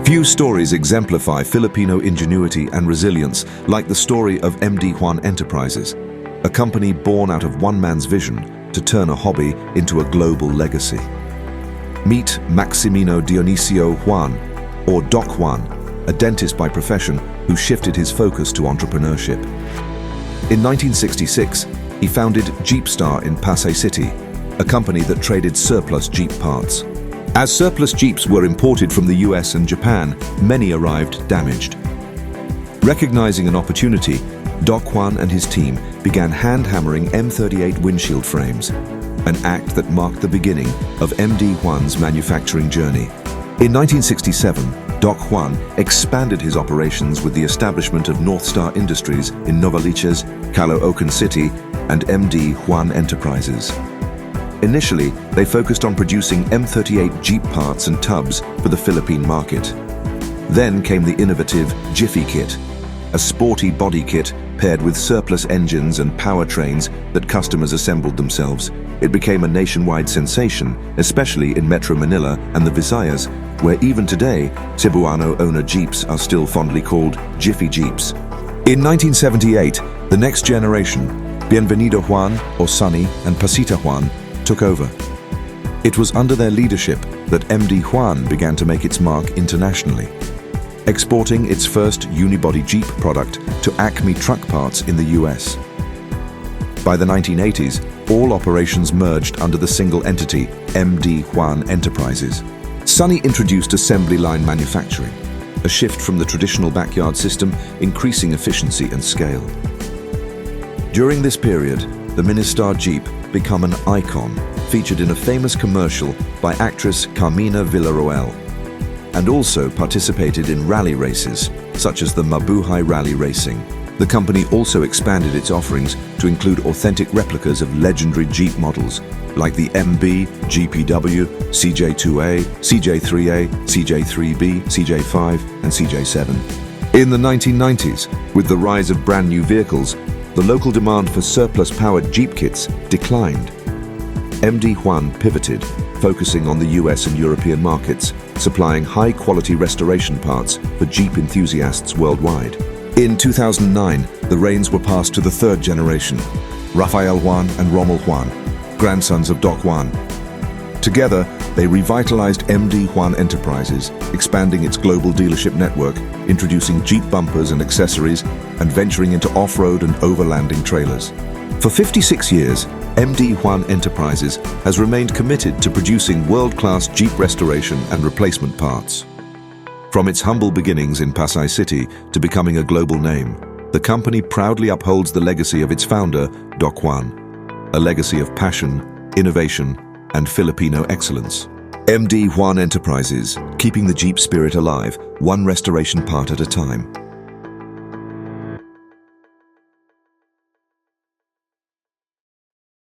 Few stories exemplify Filipino ingenuity and resilience like the story of MD Juan Enterprises, a company born out of one man's vision to turn a hobby into a global legacy. Meet Maximino Dionisio Juan, or Doc Juan, a dentist by profession who shifted his focus to entrepreneurship. In 1966, he founded Jeepstar in Pasay City, a company that traded surplus Jeep parts. As surplus Jeeps were imported from the US and Japan, many arrived damaged. Recognizing an opportunity, Doc Juan and his team began hand-hammering M38 windshield frames, an act that marked the beginning of MD Juan's manufacturing journey. In 1967, Doc Juan expanded his operations with the establishment of North Star Industries in Novaliches, Caloocan City, and MD Juan Enterprises. Initially, they focused on producing M38 Jeep parts and tubs for the Philippine market. Then came the innovative Jiffy Kit, a sporty body kit paired with surplus engines and powertrains that customers assembled themselves. It became a nationwide sensation, especially in Metro Manila and the Visayas, where even today, Cebuano owner Jeeps are still fondly called Jiffy Jeeps. In 1978, the next generation, Bienvenido Juan, or Sunny, and Pasita Juan, took over. It was under their leadership that MD Juan began to make its mark internationally, exporting its first unibody Jeep product to Acme truck parts in the US. By the 1980s, all operations merged under the single entity, MD Juan Enterprises. Sunny introduced assembly line manufacturing, a shift from the traditional backyard system, increasing efficiency and scale. During this period, the Ministar Jeep became an icon, featured in a famous commercial by actress Carmina Villarroel, and also participated in rally races, such as the Mabuhay Rally Racing. The company also expanded its offerings to include authentic replicas of legendary Jeep models, like the MB, GPW, CJ2A, CJ3A, CJ3B, CJ5, and CJ7. In the 1990s, with the rise of brand new vehicles, the local demand for surplus-powered Jeep kits declined. MD Juan pivoted, focusing on the US and European markets, supplying high-quality restoration parts for Jeep enthusiasts worldwide. In 2009, the reins were passed to the third generation, Rafael Juan and Rommel Juan, grandsons of Doc Juan. Together, they revitalized MD Juan Enterprises, expanding its global dealership network, introducing Jeep bumpers and accessories, and venturing into off-road and overlanding trailers. For 56 years, MD Juan Enterprises has remained committed to producing world-class Jeep restoration and replacement parts. From its humble beginnings in Pasay City to becoming a global name, the company proudly upholds the legacy of its founder, Doc Juan, a legacy of passion, innovation, and Filipino excellence. MD Juan Enterprises, keeping the Jeep spirit alive, one restoration part at a time.